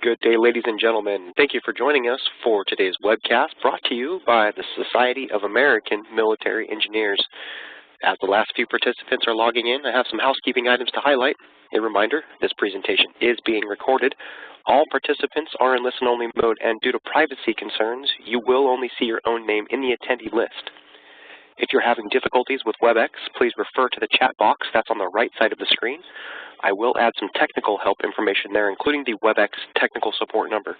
Good day, ladies and gentlemen. Thank you for joining us for today's webcast brought to you by the Society of American Military Engineers. As the last few participants are logging in, I have some housekeeping items to highlight. A reminder, this presentation is being recorded. All participants are in listen-only mode, and due to privacy concerns, you will only see your own name in the attendee list. If you're having difficulties with WebEx, please refer to the chat box that's on the right side of the screen. I will add some technical help information there, including the WebEx technical support number.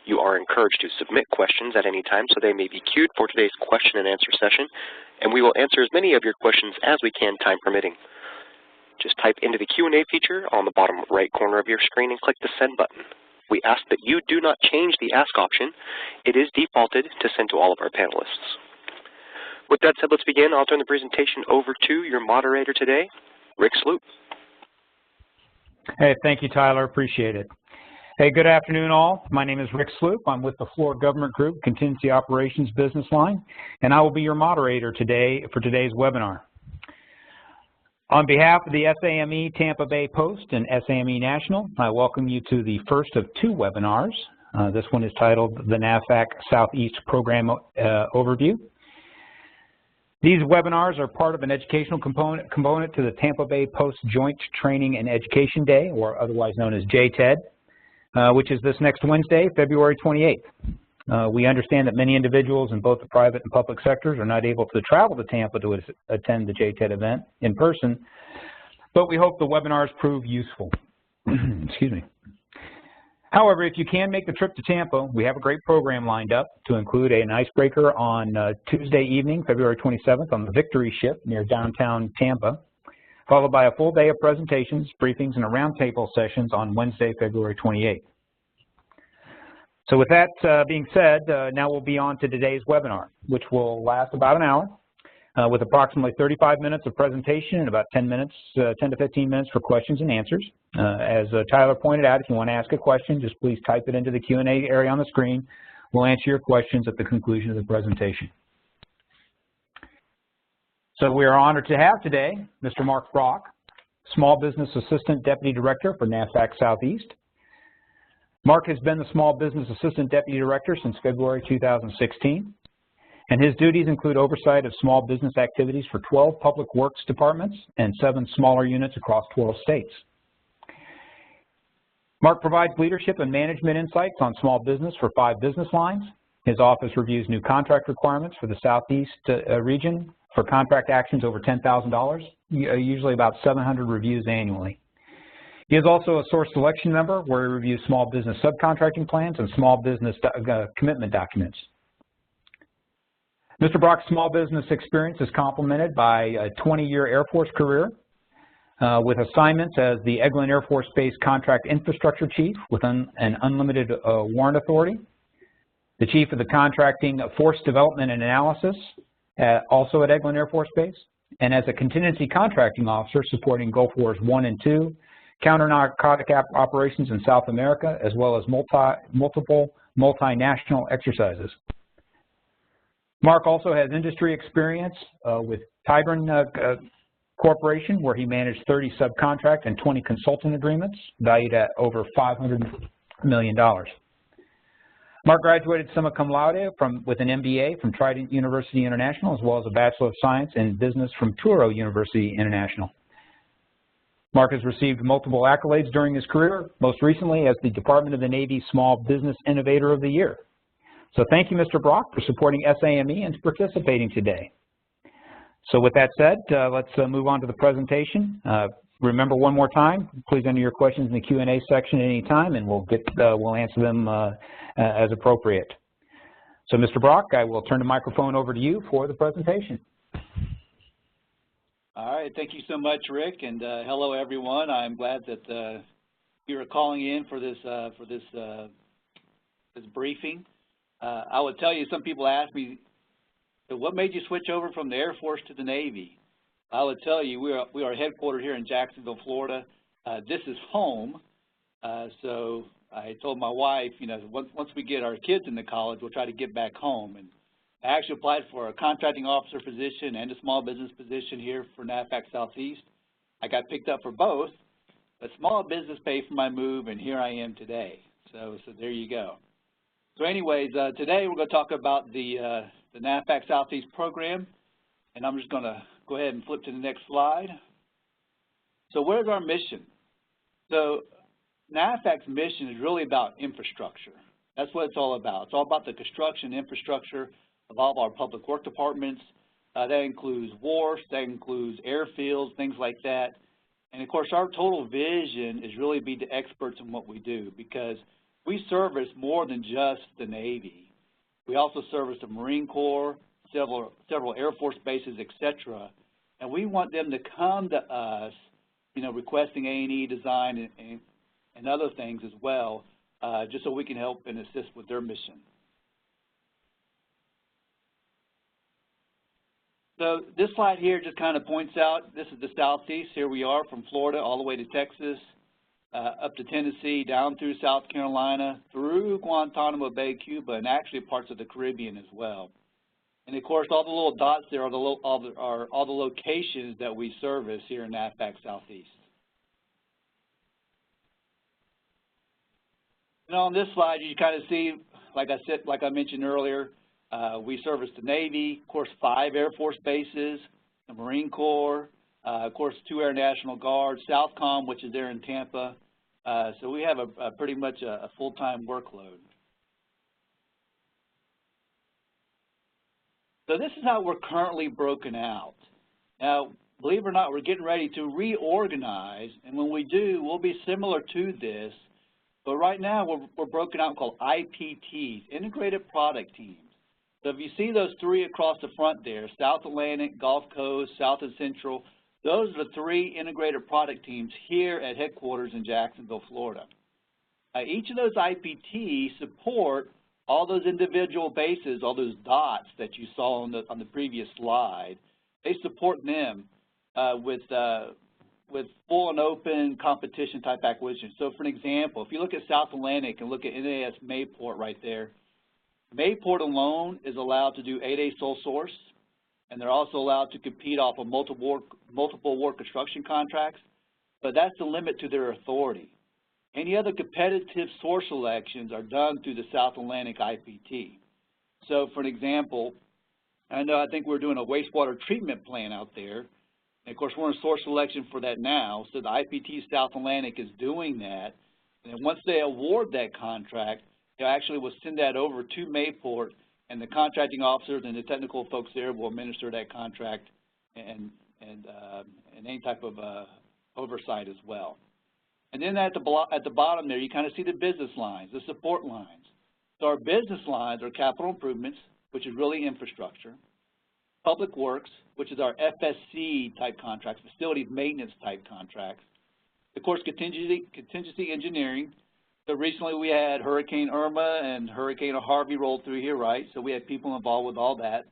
You are encouraged to submit questions at any time, so they may be queued for today's question and answer session, and we will answer as many of your questions as we can, time permitting. Just type into the Q&A feature on the bottom right corner of your screen and click the send button. We ask that you do not change the ask option. It is defaulted to send to all of our panelists. With that said, let's begin. I'll turn the presentation over to your moderator today, Rick Sloop. Hey, thank you, Tyler. Appreciate it. Hey, good afternoon, all. My name is Rick Sloop. I'm with the Florida Government Group Contingency Operations Business Line, and I will be your moderator today for today's webinar. On behalf of the SAME Tampa Bay Post and SAME National, I welcome you to the first of two webinars. This one is titled the NAVFAC Southeast Program Overview. These webinars are part of an educational component to the Tampa Bay Post Joint Training and Education Day, or otherwise known as JTED, which is this next Wednesday, February 28th. We understand that many individuals in both the private and public sectors are not able to travel to Tampa to attend the JTED event in person, but we hope the webinars prove useful. Excuse me. However, if you can make the trip to Tampa, we have a great program lined up to include an icebreaker on Tuesday evening, February 27th, on the Victory Ship near downtown Tampa, followed by a full day of presentations, briefings, and a roundtable sessions on Wednesday, February 28th. So with that being said, now we'll be on to today's webinar, which will last about an hour, with approximately 35 minutes of presentation and about 10 to 15 minutes for questions and answers. As Tyler pointed out, if you want to ask a question, just please type it into the Q&A area on the screen. We'll answer your questions at the conclusion of the presentation. So we are honored to have today Mr. Mark Brock, Small Business Assistant Deputy Director for NAVFAC Southeast. Mark has been the Small Business Assistant Deputy Director since February 2016. And his duties include oversight of small business activities for 12 public works departments and 7 smaller units across 12 states. Mark provides leadership and management insights on small business for 5 business lines. His office reviews new contract requirements for the Southeast region for contract actions over $10,000, usually about 700 reviews annually. He is also a source selection member where he reviews small business subcontracting plans and small business commitment documents. Mr. Brock's small business experience is complemented by a 20-year Air Force career with assignments as the Eglin Air Force Base Contract Infrastructure Chief with an unlimited warrant authority, the Chief of the Contracting Force Development and Analysis, also at Eglin Air Force Base, and as a Contingency Contracting Officer supporting Gulf Wars I and II, counter-narcotic operations in South America, as well as multiple multinational exercises. Mark also has industry experience with Tybran Corporation, where he managed 30 subcontract and 20 consultant agreements valued at over $500 million. Mark graduated summa cum laude with an MBA from Trident University International, as well as a Bachelor of Science in Business from Touro University International. Mark has received multiple accolades during his career, most recently as the Department of the Navy Small Business Innovator of the Year. So thank you, Mr. Brock, for supporting SAME and participating today. So with that said, let's move on to the presentation. Remember one more time, please enter your questions in the Q&A section at any time, and we'll answer them as appropriate. So Mr. Brock, I will turn the microphone over to you for the presentation. All right, thank you so much, Rick, and hello everyone. I'm glad that you are calling in for this briefing. I would tell you, some people ask me, what made you switch over from the Air Force to the Navy? I would tell you, we are headquartered here in Jacksonville, Florida. This is home. So I told my wife, you know, once we get our kids into college, we'll try to get back home. And I actually applied for a contracting officer position and a small business position here for NAVFAC Southeast. I got picked up for both, but small business paid for my move, and here I am today. So there you go. So anyways, today we're going to talk about the NAVFAC Southeast program, and I'm just going to go ahead and flip to the next slide. So where's our mission? So NAVFAC's mission is really about infrastructure. That's what it's all about. It's all about the construction infrastructure of all of our public work departments. That includes wharfs, that includes airfields, things like that. And of course, our total vision is really be the experts in what we do, because we service more than just the Navy. We also service the Marine Corps, several Air Force bases, etc. And we want them to come to us, you know, requesting A&E design and other things as well, just so we can help and assist with their mission. So this slide here just kind of points out, this is the Southeast. Here we are from Florida all the way to Texas, up to Tennessee, down through South Carolina, through Guantanamo Bay, Cuba, and actually parts of the Caribbean as well. And of course, all the little dots there are all the locations that we service here in NAVFAC Southeast. And on this slide, you kind of see, like I mentioned earlier, we service the Navy, of course, 5 Air Force bases, the Marine Corps, of course, 2 Air National Guard, Southcom, which is there in Tampa. So we have a pretty much a full-time workload. So this is how we're currently broken out. Now, believe it or not, we're getting ready to reorganize, and when we do, we'll be similar to this. But right now, we're broken out and called IPTs, Integrated Product Teams. So if you see those 3 across the front there, South Atlantic, Gulf Coast, South and Central, those are the 3 integrated product teams here at headquarters in Jacksonville, Florida. Each of those IPTs support all those individual bases, all those dots that you saw on the previous slide. They support them with full and open competition type acquisitions. So for an example, if you look at South Atlantic and look at NAS Mayport right there, Mayport alone is allowed to do 8A sole source, and they're also allowed to compete off of multiple work construction contracts, but that's the limit to their authority. Any other competitive source selections are done through the South Atlantic IPT. So for an example, I think we're doing a wastewater treatment plant out there, and of course we're in source selection for that now, so the IPT South Atlantic is doing that, and then once they award that contract, they actually will send that over to Mayport, and the contracting officers and the technical folks there will administer that contract and any type of oversight as well. And then at the bottom there, you kind of see the business lines, the support lines. So our business lines are capital improvements, which is really infrastructure, public works, which is our FSC type contracts, facilities maintenance type contracts, of course contingency engineering. So recently we had Hurricane Irma and Hurricane Harvey rolled through here, right? So we had people involved with all that.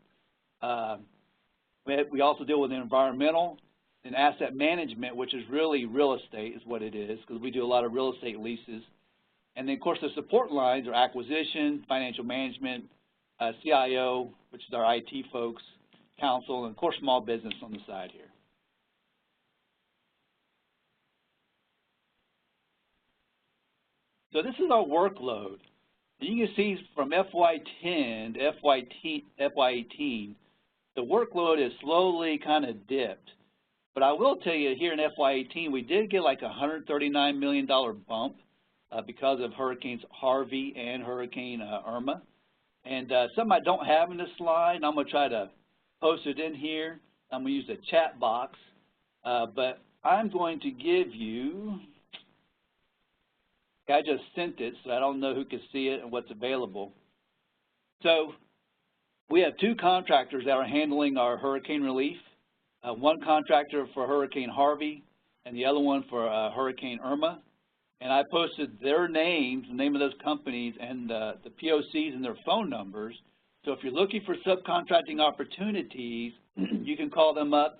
We also deal with environmental and asset management, which is really real estate is what it is, because we do a lot of real estate leases. And then, of course, the support lines are acquisition, financial management, CIO, which is our IT folks, counsel, and, of course, small business on the side here. So this is our workload. And you can see from FY10 to FY18, the workload has slowly kind of dipped. But I will tell you here in FY18, we did get like a $139 million bump because of Hurricanes Harvey and Hurricane Irma. And something I don't have in this slide, and I'm going to try to post it in here. I'm going to use the chat box. But I'm going to give you, I just sent it, so I don't know who can see it and what's available. So we have 2 contractors that are handling our hurricane relief. One contractor for Hurricane Harvey and the other one for Hurricane Irma. And I posted their names, the name of those companies, and the POCs and their phone numbers. So if you're looking for subcontracting opportunities, you can call them up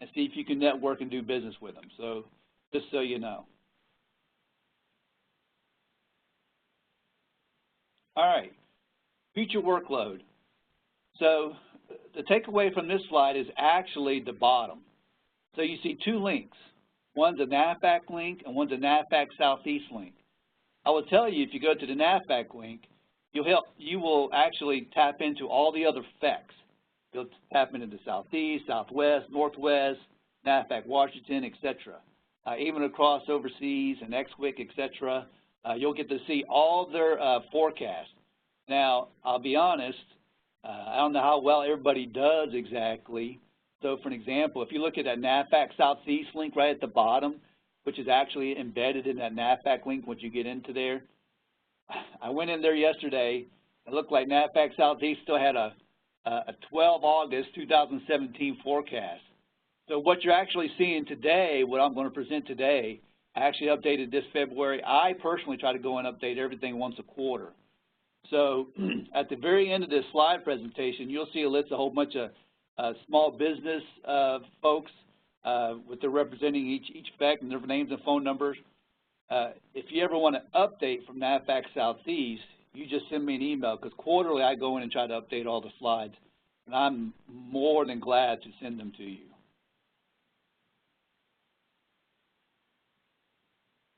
and see if you can network and do business with them. So just so you know. All right, future workload. So the takeaway from this slide is actually the bottom. So you see 2 links. One's a NAVFAC link and one's a NAVFAC Southeast link. I will tell you, if you go to the NAVFAC link, you will actually tap into all the other FACs. You'll tap into the Southeast, Southwest, Northwest, NAVFAC Washington, etc. Even across overseas and XWIC, etc. You'll get to see all their forecasts. Now, I'll be honest, I don't know how well everybody does exactly. So, for an example, if you look at that NAVFAC Southeast link right at the bottom, which is actually embedded in that NAVFAC link once you get into there, I went in there yesterday. It looked like NAVFAC Southeast still had a 12 August 2017 forecast. So what you're actually seeing today, what I'm going to present today, I actually updated this February. I personally try to go and update everything once a quarter. So at the very end of this slide presentation, you'll see a list of a whole bunch of small business folks with their representing each FAC and their names and phone numbers. If you ever want to update from NAVFAC Southeast, you just send me an email, because quarterly I go in and try to update all the slides, and I'm more than glad to send them to you.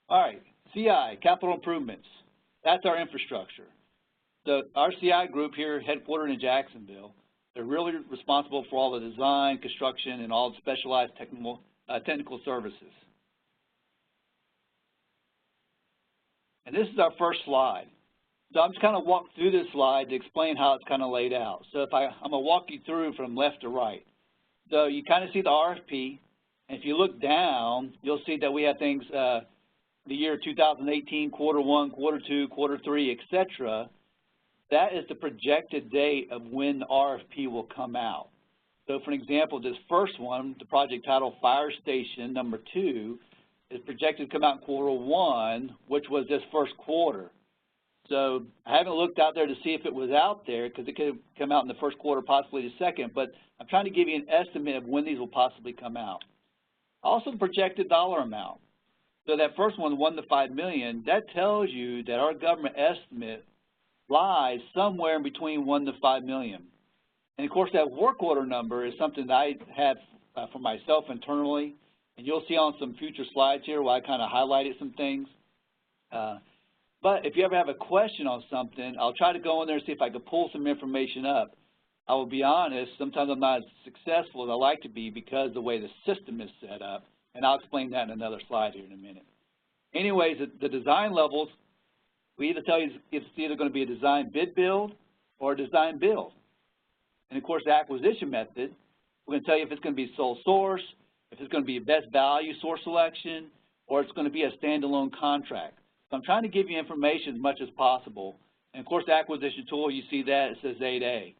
All right, CI, capital improvements. That's our infrastructure. So our CI group here, headquartered in Jacksonville, they're really responsible for all the design, construction, and all the specialized technical services. And this is our first slide. So I'm just kind of walk through this slide to explain how it's kind of laid out. So if I'm going to walk you through from left to right. So you kind of see the RFP, and if you look down, you'll see that we have things the year 2018, quarter 1, quarter 2, quarter 3, etc. That is the projected date of when the RFP will come out. So for example, this first one, the project title Fire Station number 2, is projected to come out in quarter 1, which was this first quarter. So I haven't looked out there to see if it was out there, because it could come out in the first quarter, possibly the second, but I'm trying to give you an estimate of when these will possibly come out. Also the projected dollar amount. So that first one, 1 to 5 million, that tells you that our government estimate lies somewhere in between 1 to 5 million. And of course that work order number is something that I have for myself internally, and you'll see on some future slides here where I kind of highlighted some things. But if you ever have a question on something, I'll try to go in there and see if I can pull some information up. I will be honest, sometimes I'm not as successful as I like to be because of the way the system is set up, and I'll explain that in another slide here in a minute. Anyways, the design levels, we either tell you it's either going to be a design bid build or a design build. And of course the acquisition method, we're going to tell you if it's going to be sole source, if it's going to be a best value source selection, or it's going to be a standalone contract. So I'm trying to give you information as much as possible. And of course the acquisition tool, you see that, it says 8A.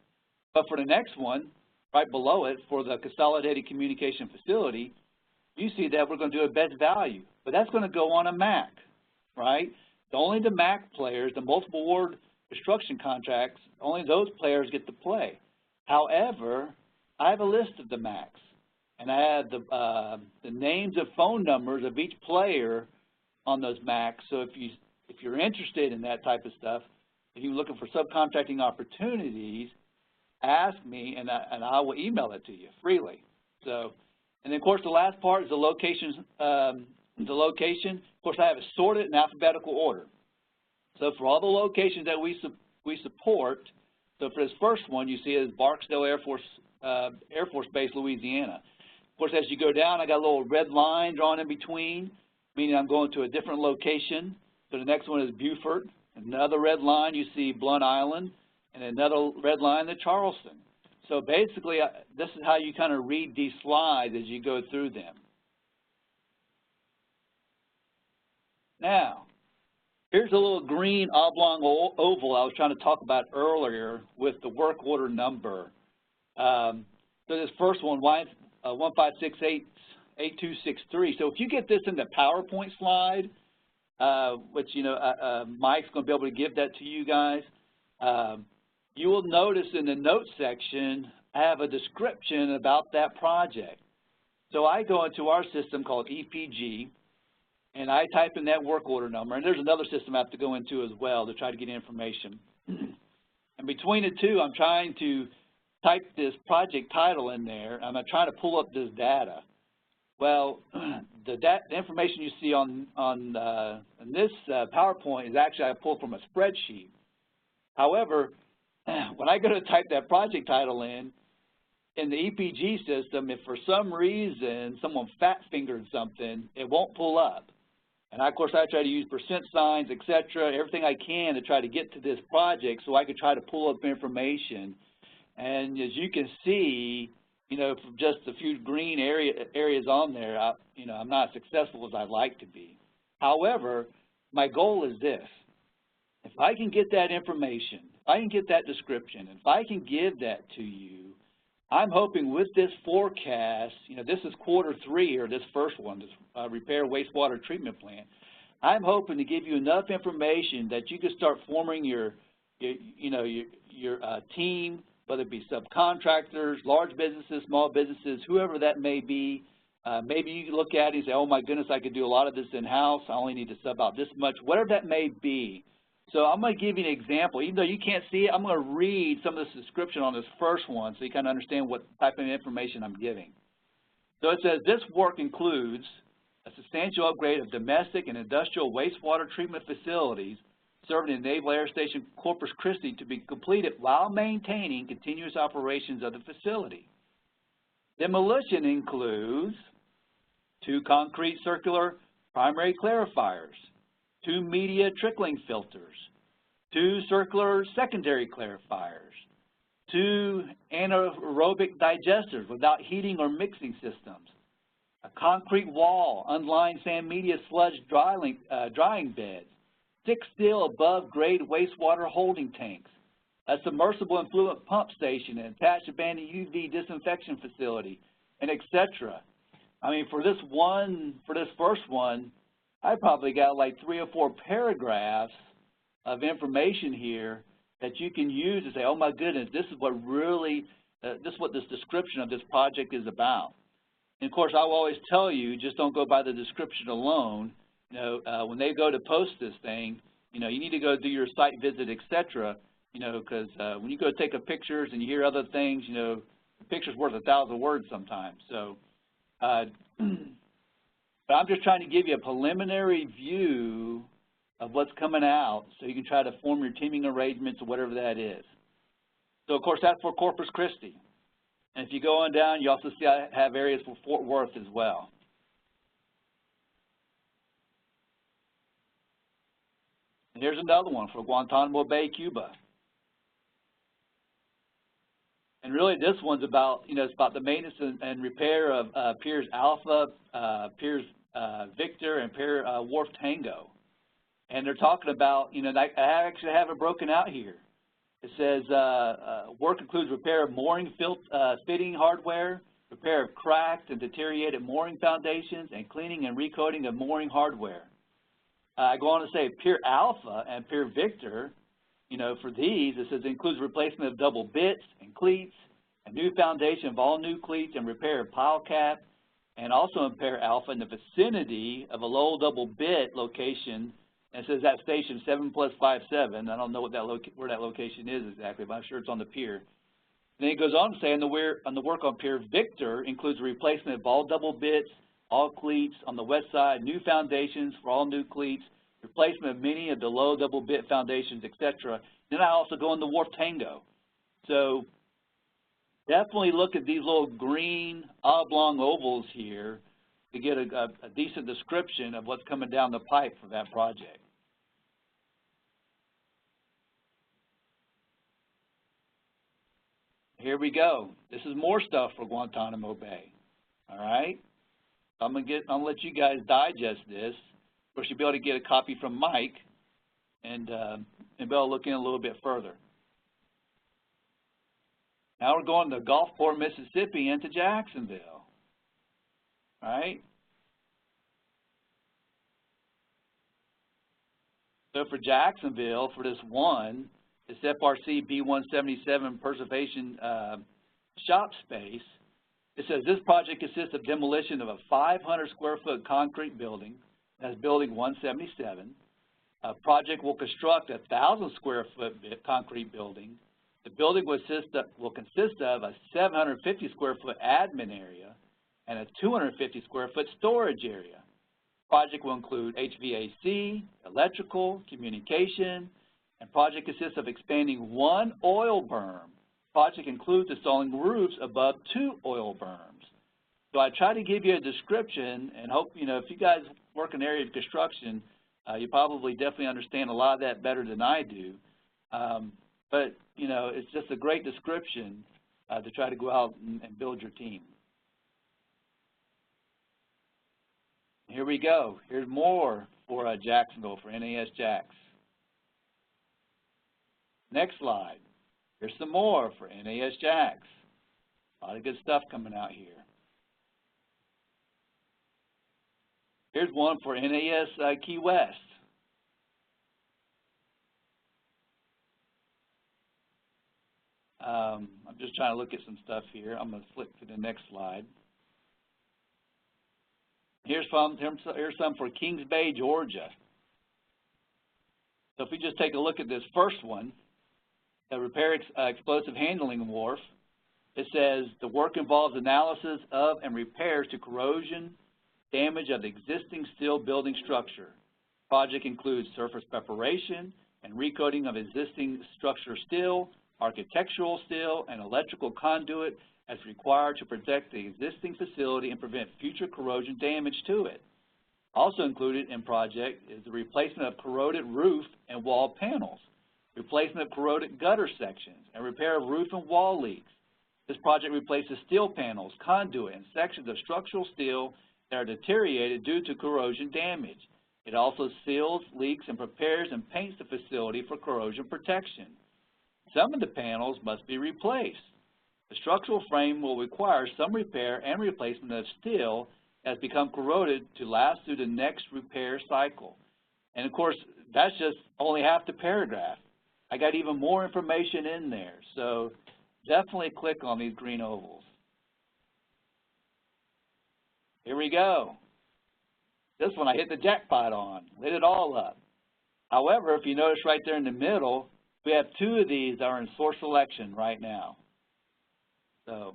But for the next one, right below it, for the Consolidated Communication Facility, you see that we're going to do a best value. But that's going to go on a MAC, right? Only the MAC players, the multiple award construction contracts, only those players get to play. However, I have a list of the MACs, and I have the names of phone numbers of each player on those MACs. So if you're interested in that type of stuff, if you're looking for subcontracting opportunities, ask me, and I will email it to you freely. So, and then of course the last part is the location. Of course, I have it sorted in alphabetical order. So for all the locations that we support, so for this first one, you see it is Barksdale Air Force Base, Louisiana. Of course, as you go down, I got a little red line drawn in between, meaning I'm going to a different location. So the next one is Beaufort. Another red line, you see Blunt Island, and another red line, the Charleston. So basically, this is how you kind of read these slides as you go through them. Now, here's a little green oblong oval I was trying to talk about earlier with the work order number. So this first one, 15688263. So if you get this in the PowerPoint slide, which, you know, Mike's going to be able to give that to you guys, you will notice in the notes section, I have a description about that project. So I go into our system called EPG, and I type in that work order number, and there's another system I have to go into as well to try to get information. And between the two, I'm trying to type this project title in there, and I'm trying to pull up this data. Well, the information you see on this PowerPoint is actually I pulled from a spreadsheet. However, when I go to type that project title in the EPG system, if for some reason someone fat-fingered something, it won't pull up. And of course, I try to use percent signs, etc., everything I can to try to get to this project so I could try to pull up information. And as you can see, you know, from just a few green areas on there, you know, I'm not as successful as I'd like to be. However, my goal is this. If I can get that information, if I can get that description, if I can give that to you, I'm hoping with this forecast, you know, this is Q3 here, this first one, this repair wastewater treatment plant. I'm hoping to give you enough information that you can start forming your team, whether it be subcontractors, large businesses, small businesses, whoever that may be. Maybe you look at it and say, oh my goodness, I could do a lot of this in-house. I only need to sub out this much, whatever that may be. So I'm going to give you an example. Even though you can't see it, I'm going to read some of this description on this first one so you kind of understand what type of information I'm giving. So it says, this work includes a substantial upgrade of domestic and industrial wastewater treatment facilities serving the Naval Air Station Corpus Christi to be completed while maintaining continuous operations of the facility. Demolition includes 2 concrete circular primary clarifiers, 2 media trickling filters, 2 circular secondary clarifiers, 2 anaerobic digesters without heating or mixing systems, a concrete wall, unlined sand media sludge drying beds, 6 steel above grade wastewater holding tanks, a submersible influent pump station, an attached abandoned UV disinfection facility, and etc. I mean, for this first one, I probably got like 3 or 4 paragraphs of information here that you can use to say, oh my goodness, this is what really, this is what this description of this project is about. And of course, I will always tell you, just don't go by the description alone. You know, when they go to post this thing, you know, you need to go do your site visit, etc. You know, because when you go take a pictures and you hear other things, you know, the picture's worth 1,000 words sometimes. So, but I'm just trying to give you a preliminary view of what's coming out so you can try to form your teaming arrangements or whatever that is. So, of course, that's for Corpus Christi. And if you go on down, you also see I have areas for Fort Worth as well. And here's another one for Guantanamo Bay, Cuba. And really this one's about, you know, it's about the maintenance and repair of Piers Alpha, Piers Victor, and Pier Wharf Tango. And they're talking about, you know, I actually have it broken out here. It says work includes repair of mooring fitting hardware, repair of cracked and deteriorated mooring foundations, and cleaning and recoating of mooring hardware. I go on to say Pier Alpha and Pier Victor, you know, for these, it says it includes replacement of double bits and cleats, a new foundation of all new cleats, and repair of pile cap, and also in Pier Alpha in the vicinity of a low double bit location. And it says that station 7+57. I don't know what where that location is exactly, but I'm sure it's on the pier. Then it goes on to say on the work on Pier Victor includes a replacement of all double bits, all cleats on the west side, new foundations for all new cleats, replacement of many of the low double bit foundations, etc. Then I also go in the Wharf Tango. So definitely look at these little green oblong ovals here to get a decent description of what's coming down the pipe for that project. Here we go. This is more stuff for Guantanamo Bay. All right. I'm gonna let you guys digest this. Of course, you'll be able to get a copy from Mike, and be able to look in a little bit further. Now we're going to Gulfport, Mississippi, and to Jacksonville. All right. So for Jacksonville, for this one, this FRC B177 preservation shop space, it says this project consists of demolition of a 500 square foot concrete building. That's building 177. A project will construct a 1,000 square foot concrete building. The building will consist of a 750 square foot admin area, and a 250 square foot storage area. Project will include HVAC, electrical, communication, and project consists of expanding 1 oil berm. Project includes installing roofs above 2 oil berms. So I try to give you a description and hope, if you guys work in the area of construction, you probably definitely understand a lot of that better than I do. But, it's just a great description to try to go out and build your team. Here we go. Here's more for Jacksonville, for NAS Jax. Next slide. Here's some more for NAS Jax. A lot of good stuff coming out here. Here's one for NAS Key West. I'm just trying to look at some stuff here. I'm going to flip to the next slide. Here's some for Kings Bay, Georgia. So if we just take a look at this first one, the repair explosive handling wharf, it says the work involves analysis of and repairs to corrosion, damage of the existing steel building structure. Project includes surface preparation and recoating of existing structure steel, architectural steel, and electrical conduit as required to protect the existing facility and prevent future corrosion damage to it. Also included in project is the replacement of corroded roof and wall panels, replacement of corroded gutter sections, and repair of roof and wall leaks. This project replaces steel panels, conduit, and sections of structural steel that are deteriorated due to corrosion damage. It also seals leaks and prepares and paints the facility for corrosion protection. Some of the panels must be replaced. The structural frame will require some repair and replacement of steel that has become corroded to last through the next repair cycle. And of course, that's just only half the paragraph. I got even more information in there, so definitely click on these green ovals. Here we go. This one I hit the jackpot on, lit it all up. However, if you notice right there in the middle, we have 2 of these that are in source selection right now. So,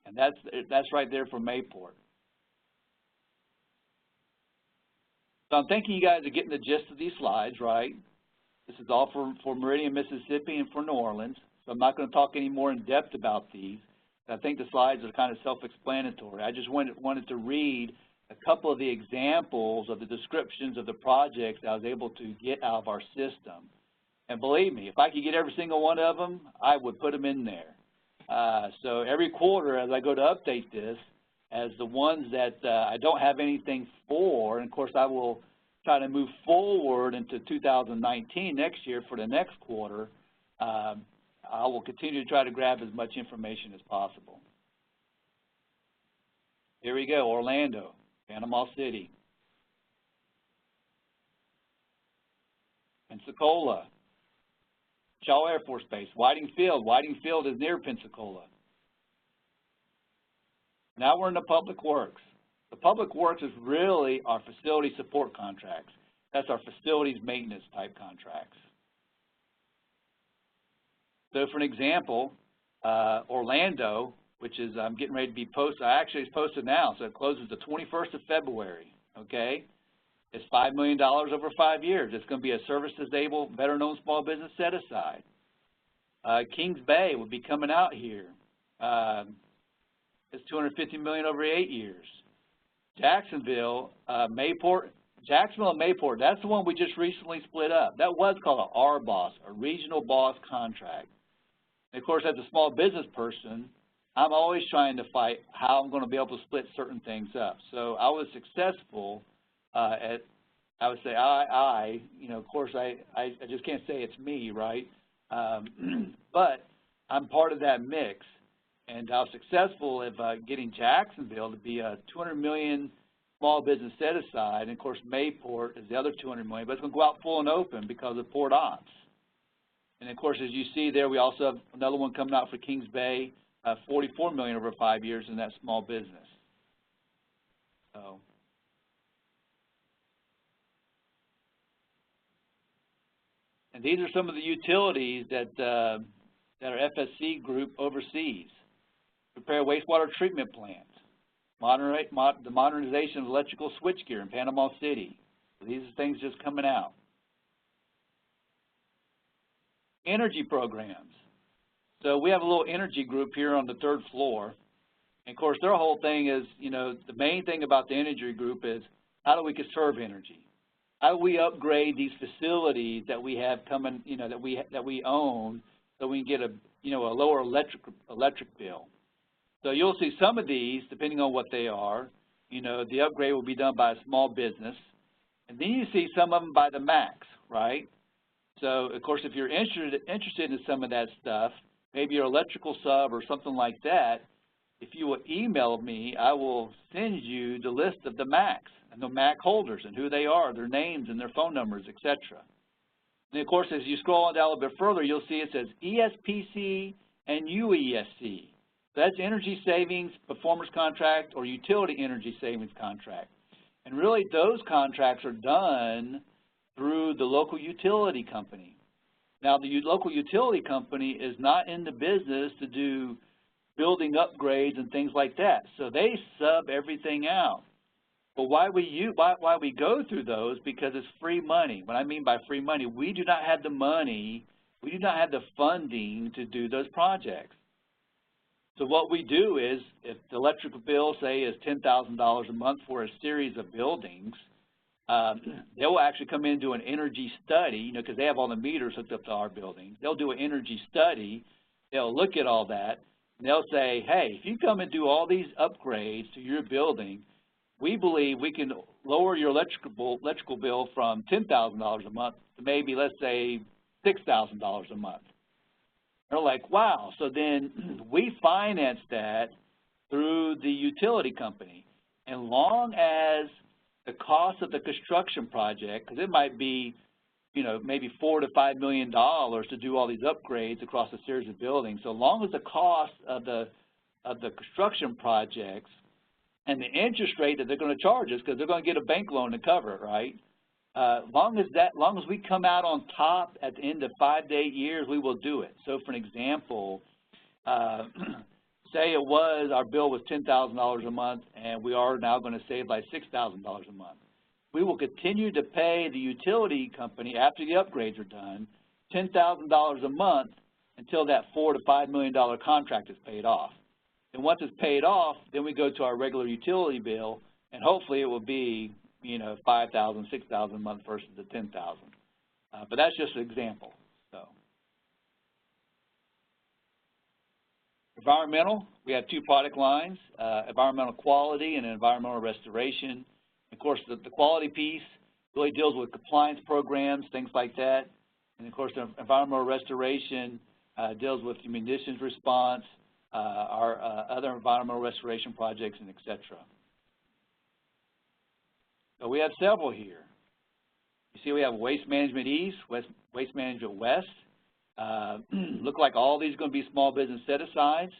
and that's right there for Mayport. So I'm thinking you guys are getting the gist of these slides, right? This is all for Meridian, Mississippi, and for New Orleans. So I'm not going to talk any more in depth about these. I think the slides are kind of self-explanatory. I just wanted to read a couple of the examples of the descriptions of the projects I was able to get out of our system. And believe me, if I could get every single one of them, I would put them in there. So every quarter as I go to update this, as the ones that I don't have anything for, and of course I will try to move forward into 2019 next year for the next quarter, I will continue to try to grab as much information as possible. Here we go, Orlando, Panama City, Pensacola, Shaw Air Force Base, Whiting Field. Whiting Field is near Pensacola. Now we're in the Public Works. The Public Works is really our facility support contracts. That's our facilities maintenance type contracts. So for an example, Orlando, which is I'm getting ready to be posted, actually it's posted now, so it closes the 21st of February, okay? It's $5 million over 5 years. It's going to be a service-disabled, veteran-owned small business set-aside. Kings Bay will be coming out here. It's $250 million over 8 years. Jacksonville, Mayport, Jacksonville and Mayport, that's the one we just recently split up. That was called an RBOSS, a regional boss contract. And of course, as a small business person, I'm always trying to fight how I'm going to be able to split certain things up. So I was successful at, I would say of course I just can't say it's me, right? But I'm part of that mix. And I was successful at getting Jacksonville to be a $200 million small business set aside. And of course, Mayport is the other $200 million, but it's going to go out full and open because of port ops. And of course, as you see there, we also have another one coming out for Kings Bay, $44 million over 5 years in that small business. So. And these are some of the utilities that our FSC group oversees. Prepare wastewater treatment plants, the modernization of electrical switchgear in Panama City. So these are things just coming out. Energy programs. So we have a little energy group here on the 3rd floor. And of course, their whole thing is, you know, the main thing about the energy group is how do we conserve energy? How do we upgrade these facilities that we have coming, you know, that we own, so we can get a, you know, a lower electric bill? So you'll see some of these, depending on what they are, you know, the upgrade will be done by a small business. And then you see some of them by the max, right? So, of course, if you're interested in some of that stuff, maybe your electrical sub or something like that, if you will email me, I will send you the list of the MACs and the MAC holders and who they are, their names and their phone numbers, etc. And, of course, as you scroll on down a little bit further, you'll see it says ESPC and UESC. That's Energy Savings Performance Contract or Utility Energy Savings Contract. And really, those contracts are done through the local utility company. Now, the local utility company is not in the business to do building upgrades and things like that, so they sub everything out. But why we go through those? Because it's free money. What I mean by free money, we do not have the money, we do not have the funding to do those projects. So what we do is, if the electrical bill, say, is $10,000 a month for a series of buildings, they will actually come in and do an energy study, you know, because they have all the meters hooked up to our building. They'll do an energy study. They'll look at all that, and they'll say, hey, if you come and do all these upgrades to your building, we believe we can lower your electrical bill from $10,000 a month to maybe, let's say, $6,000 a month. They're like, wow. So then we finance that through the utility company. And long as the cost of the construction project, because it might be, you know, maybe $4 to $5 million to do all these upgrades across a series of buildings. So long as the cost of the construction projects and the interest rate that they're going to charge us, because they're going to get a bank loan to cover it, right? Long as we come out on top at the end of 5 to 8 years, we will do it. So, for an example, say our bill was $10,000 a month, and we are now going to save like $6,000 a month. We will continue to pay the utility company after the upgrades are done $10,000 a month until that $4 to $5 million contract is paid off. And once it's paid off, then we go to our regular utility bill, and hopefully it will be, you know, $5,000, $6,000 a month versus the $10,000. But that's just an example. So, environmental, we have 2 product lines, environmental quality and environmental restoration. Of course, the quality piece really deals with compliance programs, things like that. And of course, the environmental restoration deals with munitions response, our other environmental restoration projects, and et cetera. So we have several here. You see we have Waste Management East, Waste Management West. Look like all these are going to be small business set-asides.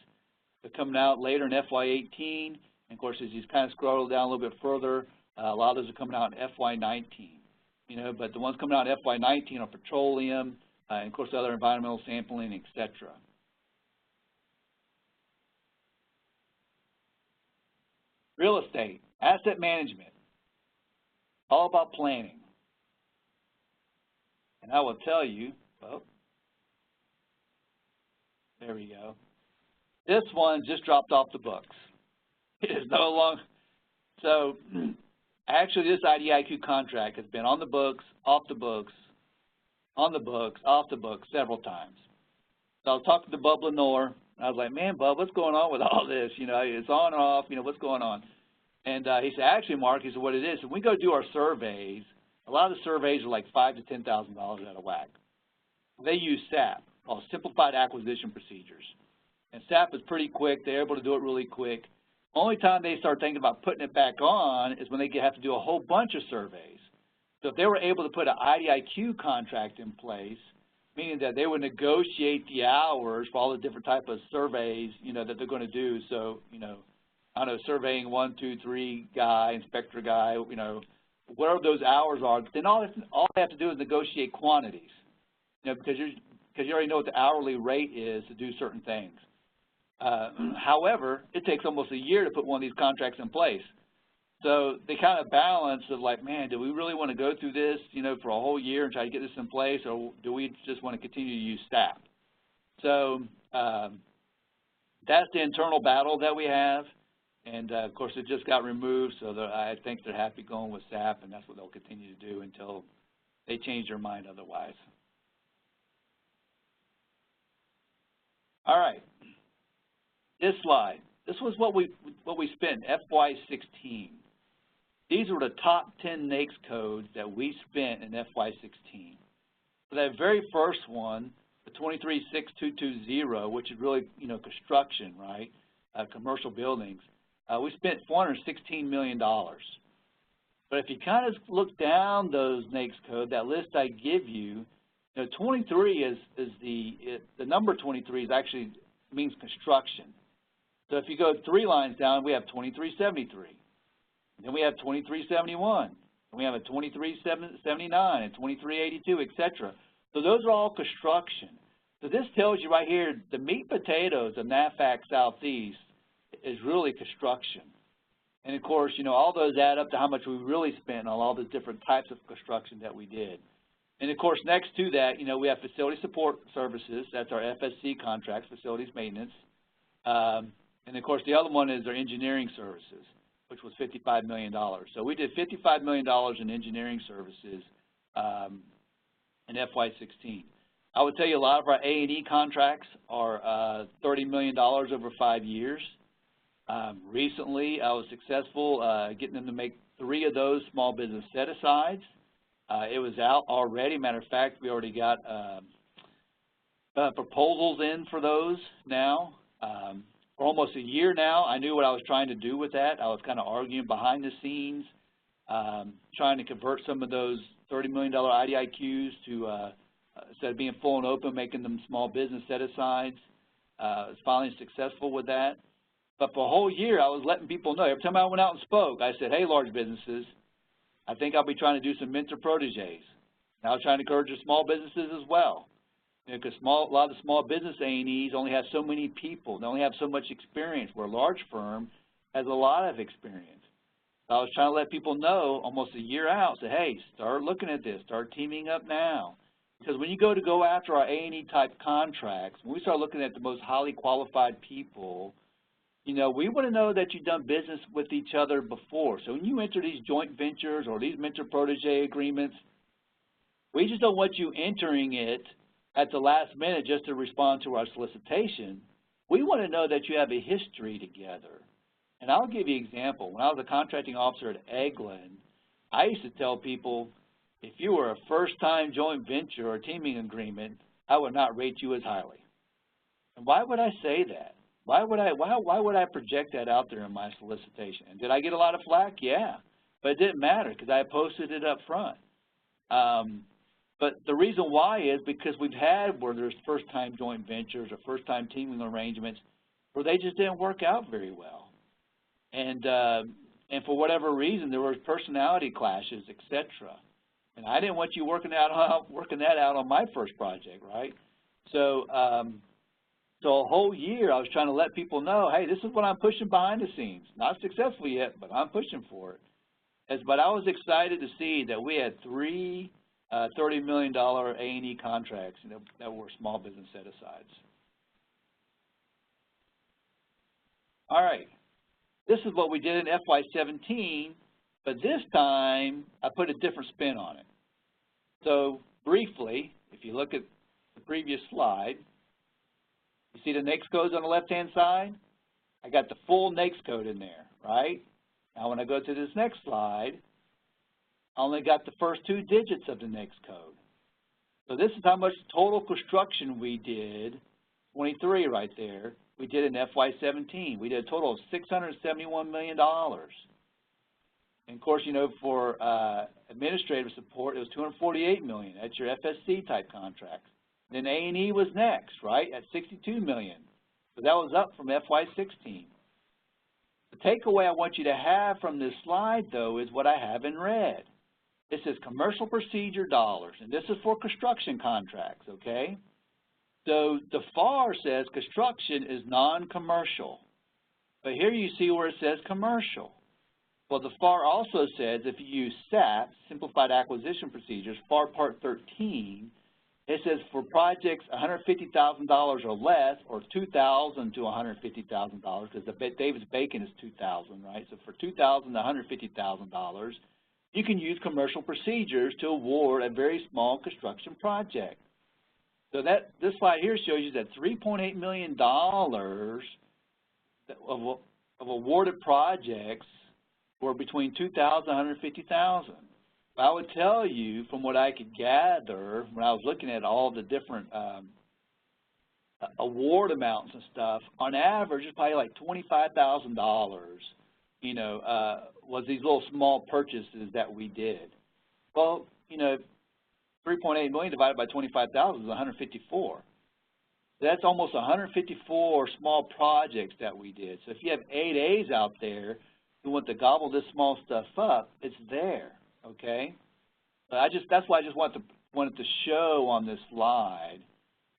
They're coming out later in FY18. And of course, as you kind of scroll down a little bit further, a lot of those are coming out in FY19. You know, but the ones coming out in FY19 are petroleum, and of course, other environmental sampling, et cetera. Real estate, asset management. All about planning. And I will tell you, well, there we go. This one just dropped off the books. It is no longer. So actually this IDIQ contract has been on the books, off the books, on the books, off the books several times. So I was talking to Bub Lenore. I was like, man, Bub, what's going on with all this? You know, it's on and off, you know, what's going on? And he said, actually, Mark, he said, what it is, when we go do our surveys, a lot of the surveys are like $5,000 to $10,000 out of whack. They use SAP, called Simplified Acquisition Procedures. And SAP is pretty quick. They're able to do it really quick. Only time they start thinking about putting it back on is when they have to do a whole bunch of surveys. So if they were able to put an IDIQ contract in place, meaning that they would negotiate the hours for all the different type of surveys, you know, that they're going to do. So, you know, I don't know, surveying 1, 2, 3 guy, inspector guy, you know, whatever those hours are, then all they have to do is negotiate quantities, you know, because you already know what the hourly rate is to do certain things. However, it takes almost a year to put one of these contracts in place. So they kind of balance of like, man, do we really want to go through this, you know, for a whole year and try to get this in place, or do we just want to continue to use staff? So that's the internal battle that we have, and of course it just got removed, so I think they're happy going with SAP, and that's what they'll continue to do until they change their mind otherwise. All right, this slide. This was what we spent FY16. These were the top 10 NAICS codes that we spent in FY16. So that very first one, the 236220, which is really, you know, construction, right? Commercial buildings. We spent $416 million. But if you kind of look down those NAICS code, that list I give you, 23 is the number 23 is actually means construction. So if you go 3 lines down, we have 2373. Then we have 2371. And we have a 2379 and 2382, etc. So those are all construction. So this tells you right here, the meat and potatoes of NAVFAC Southeast is really construction. And of course, all those add up to how much we really spent on all the different types of construction that we did. And of course, next to that, we have facility support services. That's our FSC contracts, facilities maintenance. And of course, the other one is our engineering services, which was $55 million. So we did $55 million in engineering services in FY16. I would tell you a lot of our A&E contracts are $30 million over 5 years. Recently, I was successful getting them to make 3 of those small business set-asides. It was out already. Matter of fact, we already got proposals in for those now. For almost a year now, I knew what I was trying to do with that. I was kind of arguing behind the scenes, trying to convert some of those $30 million IDIQs to, instead of being full and open, making them small business set-asides. I was finally successful with that. But for a whole year, I was letting people know. Every time I went out and spoke, I said, hey, large businesses, I think I'll be trying to do some mentor proteges. And I was trying to encourage the small businesses as well. Because a lot of the small business A&Es only have so many people. They only have so much experience, where a large firm has a lot of experience. So I was trying to let people know almost a year out, say, hey, start looking at this, start teaming up now. Because when you go after our A&E type contracts, when we start looking at the most highly qualified people, we want to know that you've done business with each other before. So when you enter these joint ventures or these mentor protege agreements, we just don't want you entering it at the last minute just to respond to our solicitation. We want to know that you have a history together. And I'll give you an example. When I was a contracting officer at Eglin, I used to tell people, if you were a first-time joint venture or teaming agreement, I would not rate you as highly. And why would I say that? Why would I project that out there in my solicitation? And did I get a lot of flack? Yeah. But it didn't matter because I posted it up front. But the reason why is because we've had where there's first-time joint ventures or first-time teaming arrangements where they just didn't work out very well. And for whatever reason, there were personality clashes, etc. And I didn't want you working that out on my first project, right? So so a whole year I was trying to let people know, hey, this is what I'm pushing behind the scenes. Not successful yet, but I'm pushing for it. But I was excited to see that we had 3 $30 million A&E contracts that were small business set-asides. All right, this is what we did in FY17, but this time I put a different spin on it. So briefly, if you look at the previous slide, you see the NAICS codes on the left-hand side? I got the full NAICS code in there, right? Now when I go to this next slide, I only got the first 2 digits of the NAICS code. So this is how much total construction we did, 23 right there, we did in FY17. We did a total of $671 million. And of course, for administrative support, it was $248 million. That's your FSC type contracts. Then A&E was next, right, at $62 million. So that was up from FY16. The takeaway I want you to have from this slide, though, is what I have in red. This is commercial procedure dollars, and this is for construction contracts, okay? So the FAR says construction is non-commercial, but here you see where it says commercial. Well, the FAR also says if you use SAP, Simplified Acquisition Procedures, FAR Part 13, it says for projects $150,000 or less, or $2,000 to $150,000, because the Davis-Bacon is $2,000, right? So for $2,000 to $150,000, you can use commercial procedures to award a very small construction project. So this slide here shows you that $3.8 million of awarded projects were between $2,000 and $150,000. I would tell you, from what I could gather when I was looking at all the different award amounts and stuff, on average, it's probably like $25,000, you know, was these little small purchases that we did. Well, you know, 3.8 million divided by 25,000 is 154. That's almost 154 small projects that we did. So if you have 8 A's out there who want to gobble this small stuff up, it's there, okay? But that's why I just wanted to show on this slide.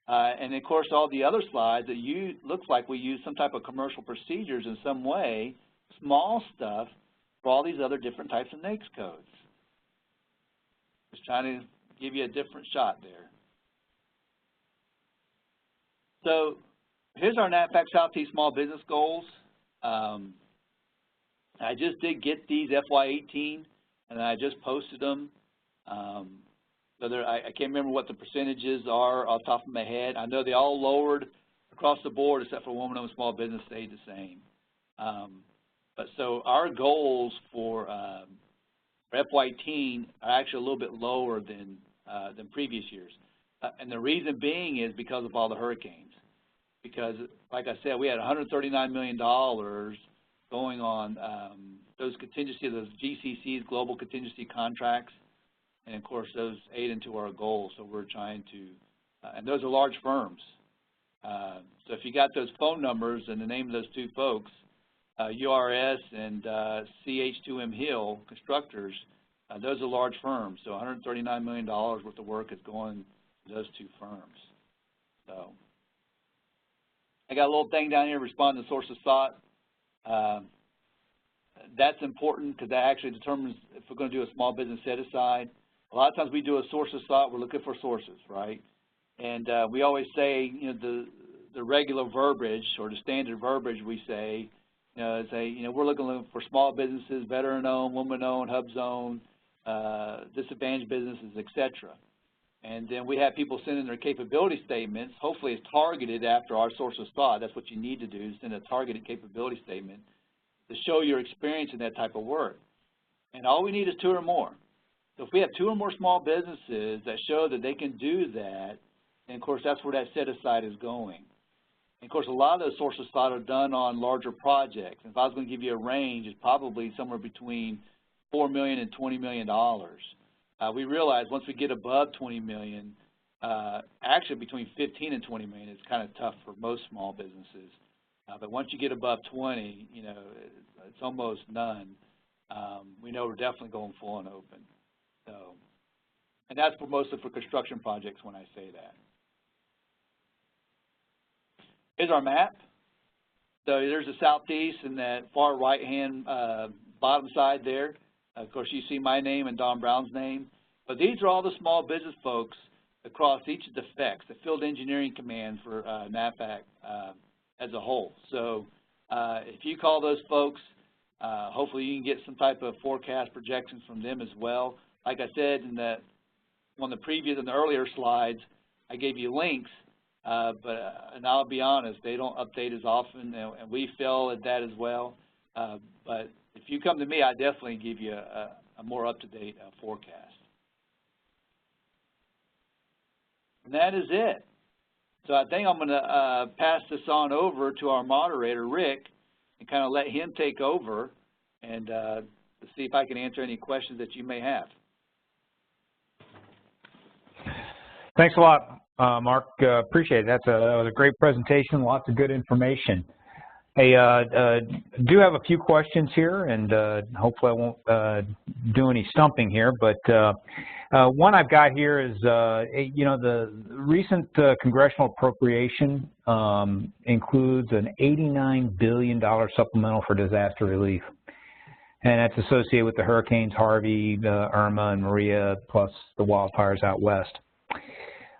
And of course, all the other slides that looks like we use some type of commercial procedures in some way, small stuff, for all these other different types of NAICS codes. Just trying to give you a different shot there. So here's our NAVFAC Southeast Small Business Goals. I just did get these FY18, and I just posted them. So I can't remember what the percentages are off the top of my head. I know they all lowered across the board, except for woman-owned small business stayed the same. But so our goals for FY18 are actually a little bit lower than previous years. And the reason being is because of all the hurricanes. Because, like I said, we had $139 million going on those GCCs, global contingency contracts, and of course those aid into our goals. So we're trying to, and those are large firms. So if you got those phone numbers and the name of those two folks, URS and CH2M Hill Constructors, those are large firms. So $139 million worth of work is going to those two firms. So I got a little thing down here, respond to source of thought. That's important because that actually determines if we're going to do a small business set-aside. A lot of times we do a source of thought, we're looking for sources, right? And we always say, you know, the regular verbiage or the standard verbiage we say, we're looking for small businesses, veteran-owned, woman-owned, hub-zone, disadvantaged businesses, et cetera. And then we have people send in their capability statements. Hopefully it's targeted after our source of thought. That's what you need to do, send a targeted capability statement to show your experience in that type of work. And all we need is 2 or more. So if we have 2 or more small businesses that show that they can do that, and of course that's where that set-aside is going. And of course a lot of those sources of thought are done on larger projects. If I was going to give you a range, it's probably somewhere between $4 million and $20 million. We realize once we get above 20 million, actually between 15 and 20 million, it's kind of tough for most small businesses. But once you get above 20, you know, it's almost none. We know we're definitely going full and open. So, and that's for mostly for construction projects when I say that. Here's our map. So there's the southeast and that far right-hand bottom side there. Of course, you see my name and Don Brown's name. But these are all the small business folks across each of the FECs, the Field Engineering Command for NAVFAC as a whole. So if you call those folks, hopefully you can get some type of forecast projections from them as well. Like I said in the earlier slides, I gave you links, and I'll be honest, they don't update as often, and we fail at that as well. But if you come to me, I definitely give you a more up-to-date forecast. And that is it. So I think I'm going to pass this on over to our moderator, Rick, and kind of let him take over and to see if I can answer any questions that you may have. Thanks a lot, Mark. Appreciate it. That was a great presentation, lots of good information. Hey, do have a few questions here, and hopefully I won't do any stumping here, but One I've got here is, you know, the recent congressional appropriation includes an $89 billion supplemental for disaster relief. And that's associated with the hurricanes Harvey, Irma, and Maria, plus the wildfires out west.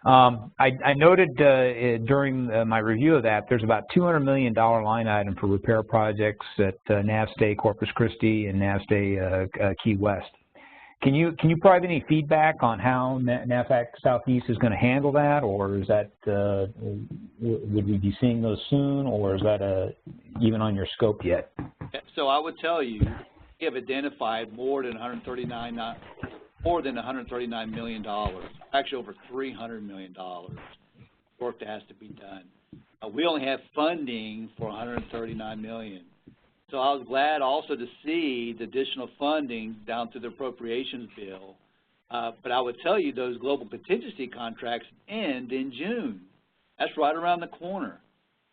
I noted during my review of that, there's about $200 million line item for repair projects at NAVSTA Corpus Christi and NAVSTA Key West. Can you provide any feedback on how NAVFAC Southeast is going to handle that, or is that would we be seeing those soon, or is that even on your scope yet? So I would tell you, we have identified more than $139 million, actually over $300 million work that has to be done. We only have funding for $139 million. So I was glad also to see the additional funding down to the appropriations bill. But I would tell you those global contingency contracts end in June. That's right around the corner.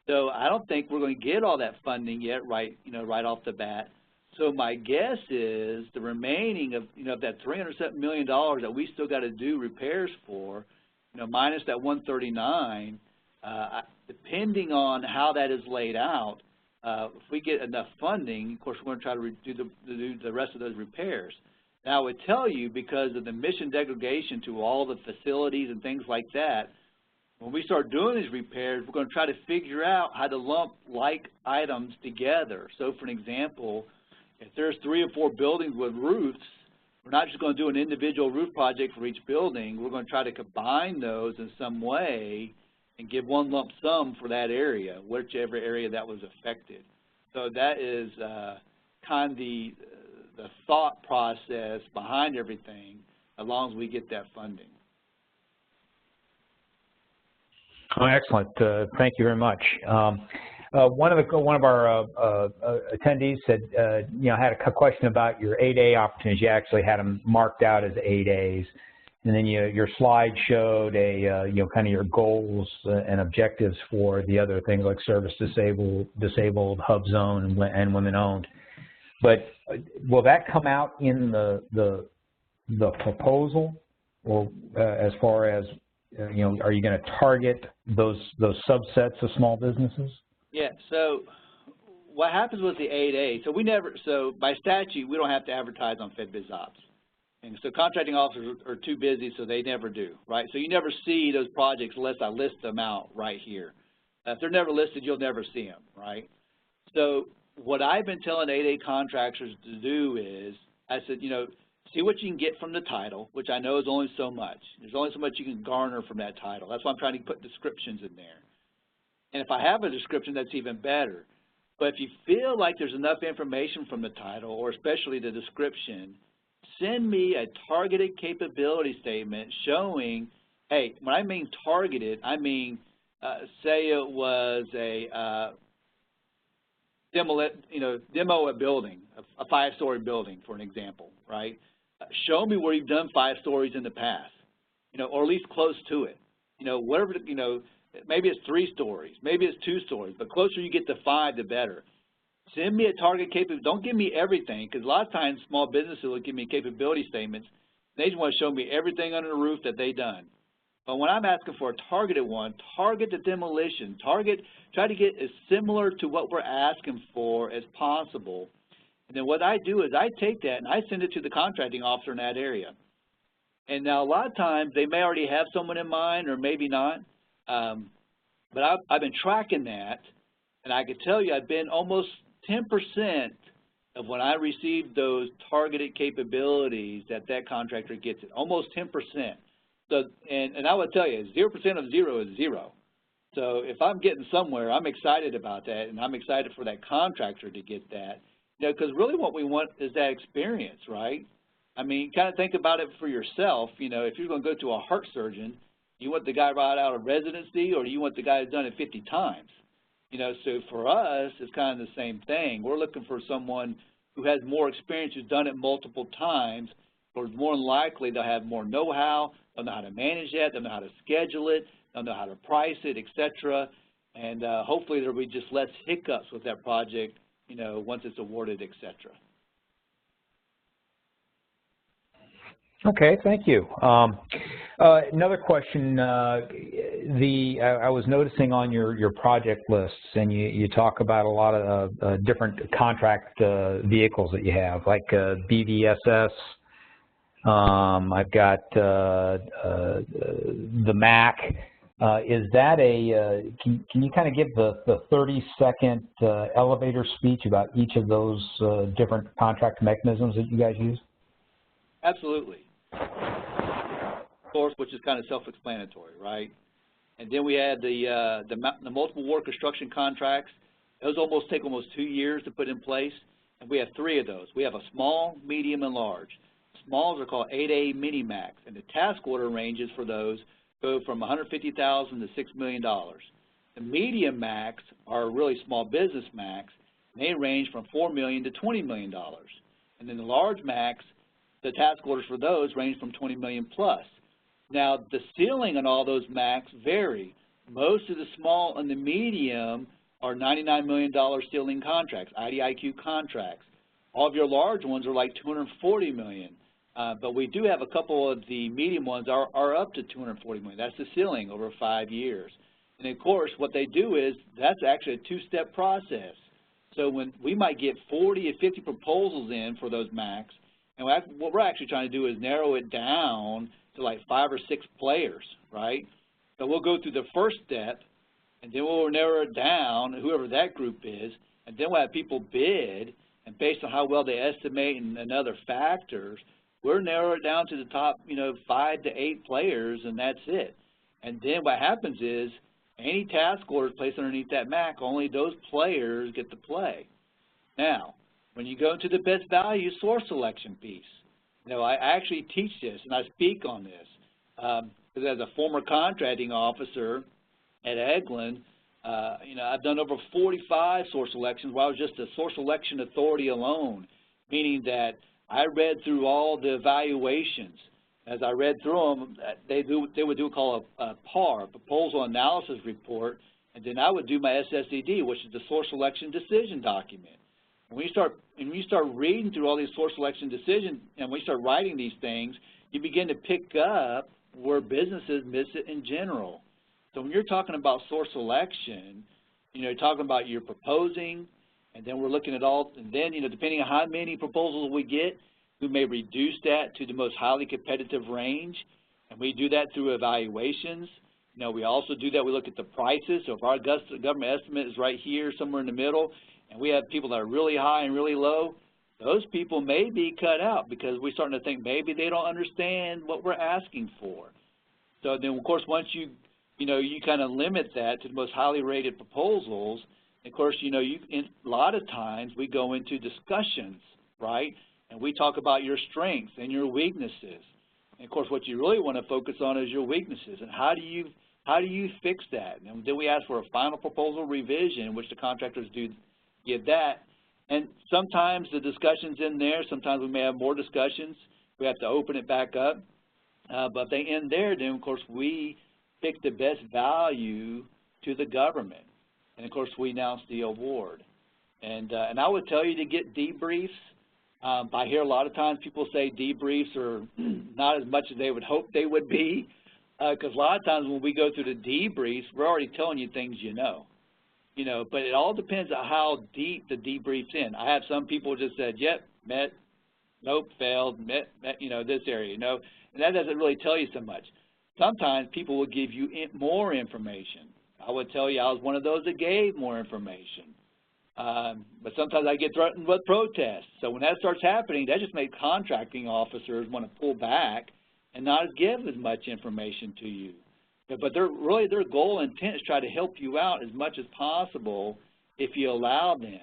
So I don't think we're going to get all that funding yet, right off the bat. So my guess is the remaining of that $307 million that we still got to do repairs for, minus that 139, depending on how that is laid out. If we get enough funding, of course, we're going to try to do the rest of those repairs. Now, I would tell you, because of the mission degradation to all the facilities and things like that, when we start doing these repairs, we're going to try to figure out how to lump like items together. So, for an example, if there's 3 or 4 buildings with roofs, we're not just going to do an individual roof project for each building. We're going to try to combine those in some way and give one lump sum for that area, whichever area that was affected. So that is kind of the thought process behind everything, as long as we get that funding. Oh, excellent. Thank you very much. One of our attendees said, had a question about your 8A opportunities. You actually had them marked out as 8As. And then your slide showed kind of your goals and objectives for the other things like service disabled, hub zone, and women owned. But will that come out in the proposal, or as far as are you going to target those subsets of small businesses? Yeah. So what happens with the 8A? So by statute we don't have to advertise on FedBizOpps. And so contracting officers are too busy, so they never do, right? So you never see those projects unless I list them out right here. If they're never listed, you'll never see them, right? So what I've been telling 8A contractors to do is, I said, see what you can get from the title, which I know is only so much. There's only so much you can garner from that title. That's why I'm trying to put descriptions in there. And if I have a description, that's even better. But if you feel like there's enough information from the title, or especially the description, send me a targeted capability statement showing, hey, when I mean targeted, I mean, say it was a demo a building, a 5-story building, for an example, right? Show me where you've done 5 stories in the past, or at least close to it. Whatever, maybe it's 3 stories, maybe it's 2 stories, but closer you get to 5, the better. Send me a target capability. Don't give me everything, because a lot of times small businesses will give me capability statements. They just want to show me everything under the roof that they've done. But when I'm asking for a targeted one, target the demolition. Try to get as similar to what we're asking for as possible. And then what I do is I take that and I send it to the contracting officer in that area. And now a lot of times they may already have someone in mind or maybe not. But I've been tracking that, and I can tell you I've been almost 10% of when I received those targeted capabilities that contractor gets it, almost 10%. So, and I would tell you, 0% of 0 is 0. So if I'm getting somewhere, I'm excited about that, and I'm excited for that contractor to get that. Because really what we want is that experience, right? I mean, kind of think about it for yourself. If you're going to go to a heart surgeon, you want the guy right out of residency, or do you want the guy who's done it 50 times? So for us, it's kind of the same thing. We're looking for someone who has more experience, who's done it multiple times, or more than likely they'll have more know-how, they'll know how to manage that, they'll know how to schedule it, they'll know how to price it, etc. And hopefully there'll be just less hiccups with that project, once it's awarded, etc. Okay, thank you. Another question, I was noticing on your project lists, and you talk about a lot of different contract vehicles that you have, like BVSS. I've got the MAC. Is that can you kind of give the 30-second elevator speech about each of those different contract mechanisms that you guys use? Absolutely. Of course, which is kind of self-explanatory, right? And then we had the multiple war construction contracts. Those take almost 2 years to put in place, and we have 3 of those. We have a small, medium, and large. Smalls are called 8A mini max, and the task order ranges for those go from $150,000 to $6 million. The medium max are really small business max, and they range from $4 million to $20 million. And then the large max, the task orders for those range from $20 million plus. Now, the ceiling on all those max vary. Most of the small and the medium are $99 million ceiling contracts, IDIQ contracts. All of your large ones are like $240 million. But we do have a couple of the medium ones are up to $240 million. That's the ceiling over 5 years. And of course, what they do is that's actually a 2-step process. So when we might get 40 or 50 proposals in for those max, and what we're actually trying to do is narrow it down to like 5 or 6 players, right? So we'll go through the first step, and then we'll narrow it down, whoever that group is, and then we'll have people bid, and based on how well they estimate and other factors, we'll narrow it down to the top, 5 to 8 players, and that's it. And then what happens is any task orders placed underneath that MAC, only those players get to play. Now, when you go into the best value source selection piece, I actually teach this and I speak on this. Because as a former contracting officer at Eglin, I've done over 45 source selections where I was just a source selection authority alone, meaning that I read through all the evaluations. As I read through them, they would do call a PAR, Proposal Analysis Report, and then I would do my SSDD, which is the Source Selection Decision document. When you start reading through all these source selection decisions, and when you start writing these things, you begin to pick up where businesses miss it in general. So when you're talking about source selection, you're talking about you're proposing, and then we're looking at all, and then, depending on how many proposals we get, we may reduce that to the most highly competitive range, and we do that through evaluations. We also do that, we look at the prices. So if our government estimate is right here, somewhere in the middle, and we have people that are really high and really low, those people may be cut out because we're starting to think maybe they don't understand what we're asking for. So then, of course, once you kind of limit that to the most highly rated proposals, of course, a lot of times we go into discussions, right? And we talk about your strengths and your weaknesses. And of course, what you really want to focus on is your weaknesses and how do you fix that? And then we ask for a final proposal revision, which the contractors do give that. And sometimes the discussion's in there. Sometimes we may have more discussions. We have to open it back up. But if they end there, then, of course, we pick the best value to the government. And, of course, we announce the award. And I would tell you to get debriefs. I hear a lot of times people say debriefs are not as much as they would hope they would be, because a lot of times when we go through the debriefs, we're already telling you things but it all depends on how deep the debrief's in. I have some people just said, yep, met, nope, failed, met this area, and that doesn't really tell you so much. Sometimes people will give you more information. I would tell you I was one of those that gave more information. But sometimes I get threatened with protests. So when that starts happening, that just makes contracting officers want to pull back and not give as much information to you. But their goal and intent is try to help you out as much as possible if you allow them.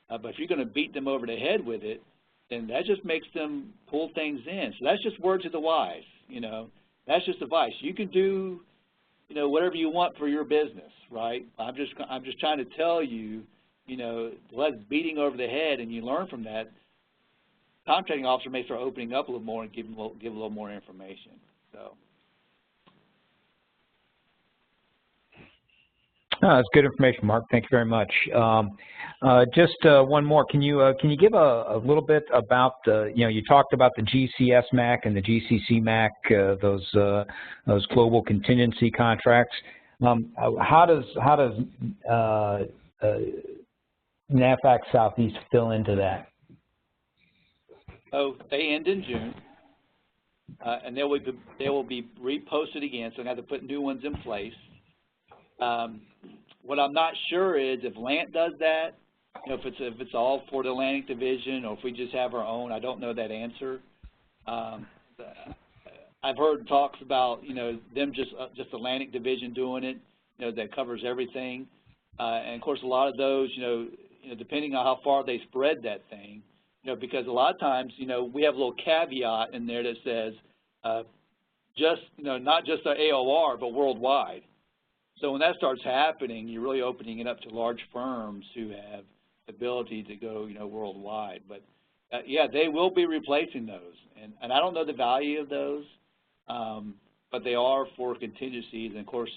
But if you're going to beat them over the head with it, then that just makes them pull things in. So that's just words of the wise, That's just advice. You can do, whatever you want for your business, right? I'm just trying to tell you, less beating over the head, and you learn from that. Contracting officer may start opening up a little more and give a little more information. So. That's good information, Mark. Thank you very much. Just one more. Can you give a little bit about the, you talked about the GCS MAC and the GCC MAC, those global contingency contracts. How does NAVFAC Southeast fill into that? So they end in June, and they will be reposted again. So I have to put new ones in place. What I'm not sure is if LANT does that, if it's all for the Atlantic Division, or if we just have our own. I don't know that answer. I've heard talks about them just Atlantic Division doing it, that covers everything, and of course a lot of those depending on how far they spread that thing, because a lot of times we have a little caveat in there that says not just the AOR but worldwide. So when that starts happening, you're really opening it up to large firms who have the ability to go worldwide. But yeah, they will be replacing those, and I don't know the value of those, but they are for contingencies, and of course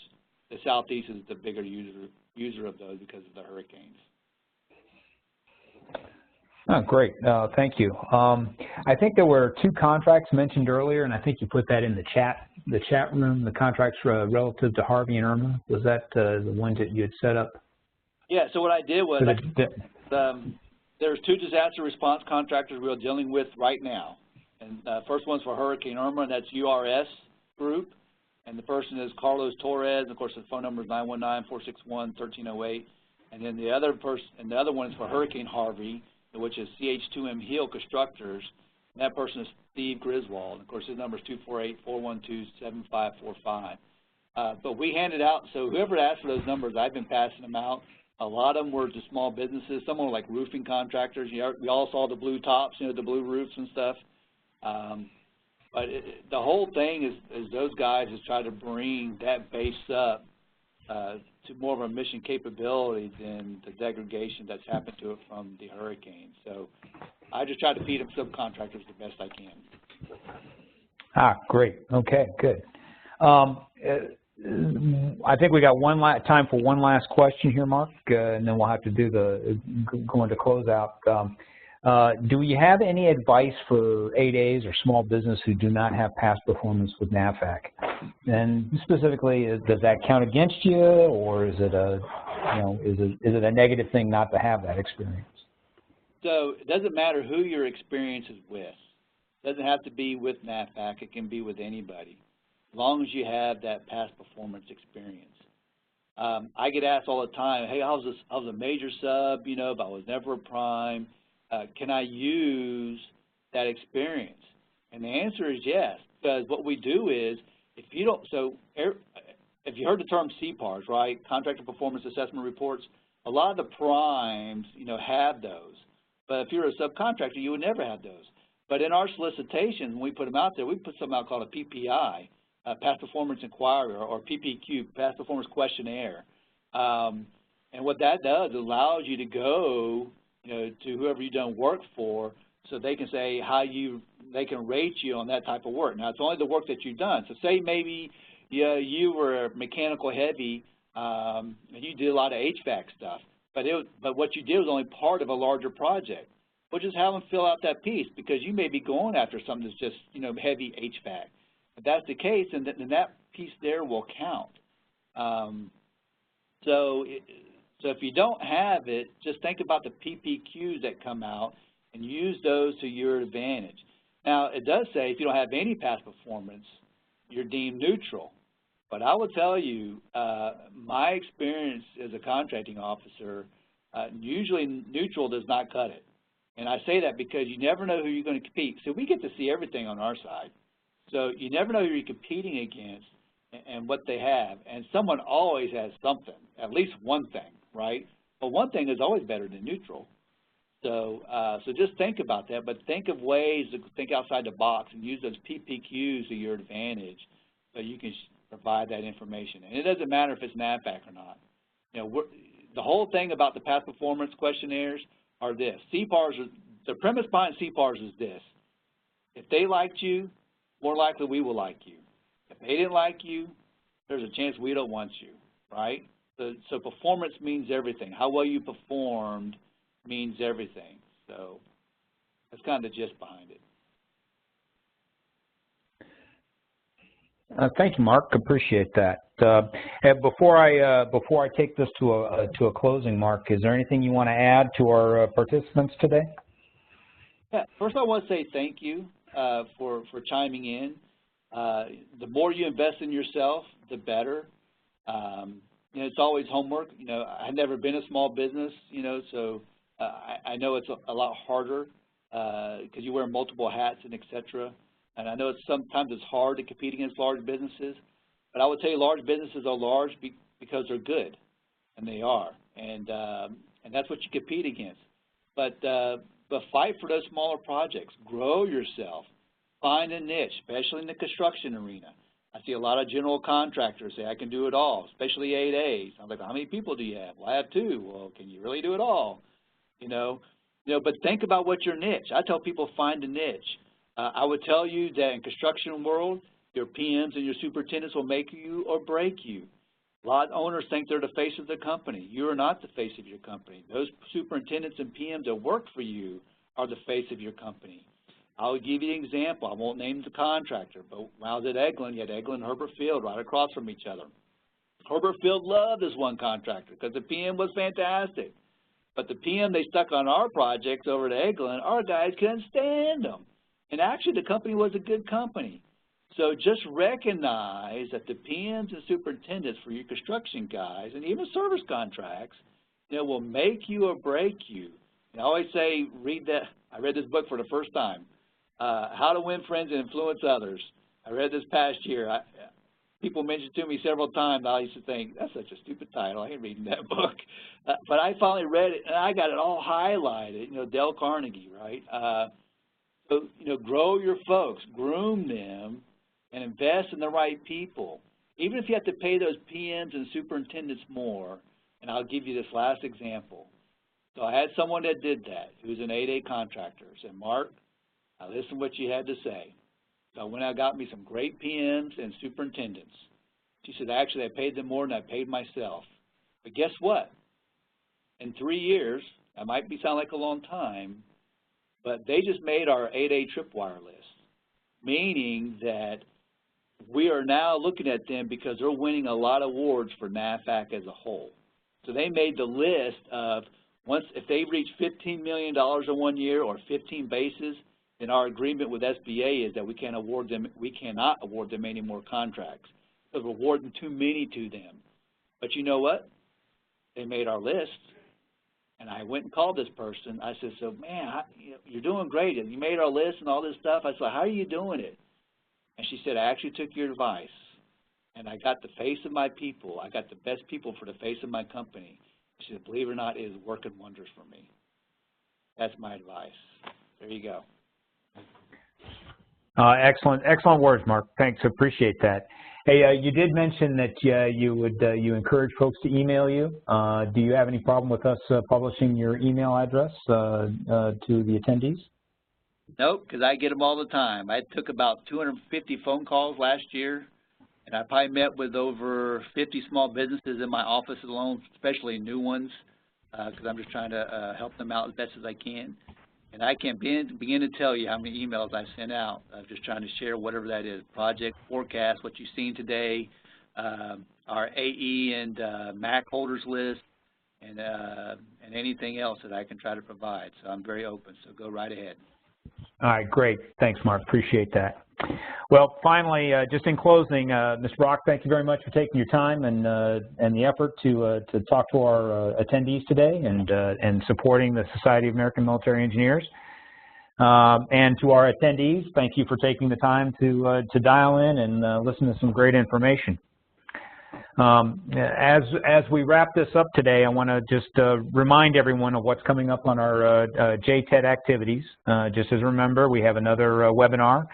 the Southeast is the bigger user of those because of the hurricanes. Oh, great. Thank you. I think there were 2 contracts mentioned earlier, and I think you put that in the chat room, the contracts relative to Harvey and Irma. Was that the ones that you had set up? Yeah, so what I did was there's 2 disaster response contractors we're dealing with right now. And the first one's for Hurricane Irma, and that's URS Group. And the person is Carlos Torres, and of course the phone number is 919-461-1308. And then the other one is for Hurricane Harvey, which is CH2M Hill Constructors, and that person is Steve Griswold. And of course, his number is 248-412-7545. But we handed out, so whoever asked for those numbers, I've been passing them out. A lot of them were to small businesses. Some were like roofing contractors. We all saw the blue tops, the blue roofs and stuff. But the whole thing is those guys is try to bring that base up to more of a mission capability than the degradation that's happened to it from the hurricane. So I just try to feed them subcontractors the best I can. Great. Okay, good. I think we got time for one last question here, Mark, and then we'll have to do go into closeout. Do you have any advice for 8As or small business who do not have past performance with NAVFAC? And specifically, does that count against you, or is it a negative thing not to have that experience? So it doesn't matter who your experience is with. It doesn't have to be with NAVFAC. It can be with anybody, as long as you have that past performance experience. I get asked all the time, hey, I was a major sub, but I was never a prime. Can I use that experience? And the answer is yes, because what we do is, if you heard the term CPARs, right, Contractor Performance Assessment Reports, a lot of the primes, have those. But if you're a subcontractor, you would never have those. But in our solicitations, when we put them out there, we put something out called a PPI, Past Performance Inquiry, or PPQ, Past Performance Questionnaire. And what that does, it allows you to go to whoever you've done work for, so they can say they can rate you on that type of work. Now, it's only the work that you've done. So say maybe you were mechanical heavy and you did a lot of HVAC stuff, but what you did was only part of a larger project. Well, just have them fill out that piece, because you may be going after something that's just heavy HVAC. If that's the case, then that piece there will count. So if you don't have it, just think about the PPQs that come out and use those to your advantage. Now, it does say if you don't have any past performance, you're deemed neutral. But I will tell you, my experience as a contracting officer, usually neutral does not cut it. And I say that because you never know who you're going to compete. So we get to see everything on our side. So you never know who you're competing against and what they have. And someone always has something, at least one thing, right? But one thing is always better than neutral. So just think about that, but think of ways to think outside the box and use those PPQs to your advantage so you can provide that information. And it doesn't matter if it's NAVFAC or not. The whole thing about the past performance questionnaires are this. CPARs, the premise behind CPARs is this. If they liked you, more likely we will like you. If they didn't like you, there's a chance we don't want you, right? So performance means everything. How well you performed means everything. So that's kind of the gist behind it. Thank you, Mark. Appreciate that. And before I take this to a closing, Mark, is there anything you want to add to our participants today? Yeah. First, I want to say thank you for chiming in. The more you invest in yourself, the better. You know, it's always homework. You know, I've never been a small business. You know, so I know it's a lot harder because you wear multiple hats and et cetera. And I know sometimes it's hard to compete against large businesses, but I would tell you large businesses are large because they're good, and they are, and that's what you compete against. But fight for those smaller projects. Grow yourself. Find a niche, especially in the construction arena. I see a lot of general contractors say, I can do it all, especially 8As. I'm like, how many people do you have? Well, I have 2. Well, can you really do it all? You know, but think about what's your niche. I tell people find a niche. I would tell you that in construction world, your PMs and your superintendents will make you or break you. A lot of owners think they're the face of the company. You are not the face of your company. Those superintendents and PMs that work for you are the face of your company. I'll give you an example. I won't name the contractor, but when I was at Eglin, you had Eglin and Herbert Field right across from each other. Herbert Field loved this one contractor because the PM was fantastic. But the PM they stuck on our projects over at Eglin, our guys couldn't stand them. And actually, the company was a good company. So just recognize that the PMs and superintendents for your construction guys and even service contracts, you know, will make you or break you. And I always say, read that. I read this book for the first time, How to Win Friends and Influence Others. I read this past year. People mentioned it to me several times. I used to think, that's such a stupid title. I ain't reading that book. But I finally read it, and I got it all highlighted. You know, Dale Carnegie, right? So, you know, grow your folks, groom them, and invest in the right people. Even if you have to pay those PMs and superintendents more, and I'll give you this last example. So I had someone that did that, who was an 8A contractor. I said, Mark, I listened to what you had to say. So I went out and got me some great PMs and superintendents. She said, actually, I paid them more than I paid myself. But guess what? In 3 years, that might sound like a long time, but they just made our 8A tripwire list, meaning that we are now looking at them because they're winning a lot of awards for NAVFAC as a whole. So they made the list of if they reach $15 million in 1 year or 15 bases, then our agreement with SBA is that we cannot award them any more contracts because we're awarding too many to them. But you know what? They made our list. And I went and called this person. I said, so, man, you're doing great. And you made our list and all this stuff. I said, how are you doing it? And she said, I actually took your advice. And I got the face of my people. I got the best people for the face of my company. She said, believe it or not, it is working wonders for me. That's my advice. There you go. Excellent words, Mark. Thanks. Appreciate that. Hey, you did mention that you encourage folks to email you. Do you have any problem with us publishing your email address to the attendees? Nope, because I get them all the time. I took about 250 phone calls last year, and I probably met with over 50 small businesses in my office alone, especially new ones, because I'm just trying to help them out as best as I can. And I can't begin to tell you how many emails I sent out. I'm just trying to share whatever that is, project, forecast, what you've seen today, our AE and MAC holders list, and anything else that I can try to provide. So I'm very open, so go right ahead. All right, great. Thanks, Mark. Appreciate that. Well, finally, just in closing, Mr. Brock, thank you very much for taking your time and the effort to talk to our attendees today and supporting the Society of American Military Engineers. And to our attendees, thank you for taking the time to dial in and listen to some great information. As we wrap this up today, I want to just remind everyone of what's coming up on our JTED activities. Just as a reminder, we have another webinar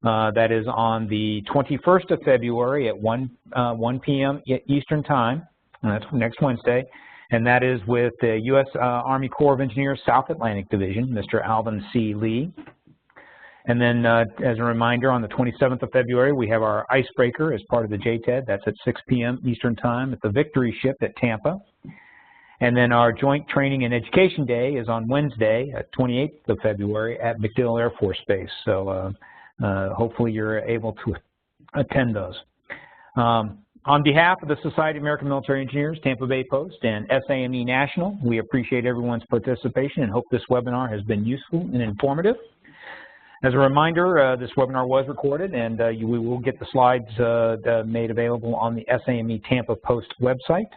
that is on the 21st of February at 1 p.m. Eastern Time, and that's next Wednesday, and that is with the U.S. Army Corps of Engineers South Atlantic Division, Mr. Alvin C. Lee. And then, as a reminder, on the 27th of February, we have our icebreaker as part of the JTED. That's at 6 p.m. Eastern Time at the Victory Ship at Tampa. And then our Joint Training and Education Day is on Wednesday, 28th of February at MacDill Air Force Base. So hopefully you're able to attend those. On behalf of the Society of American Military Engineers, Tampa Bay Post, and SAME National, we appreciate everyone's participation and hope this webinar has been useful and informative. As a reminder, this webinar was recorded, and we will get the slides made available on the SAME Tampa Post website.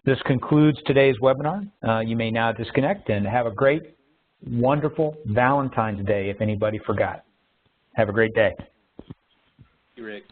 This concludes today's webinar. You may now disconnect and have a great, wonderful Valentine's Day if anybody forgot. Have a great day. Thank you, Rick.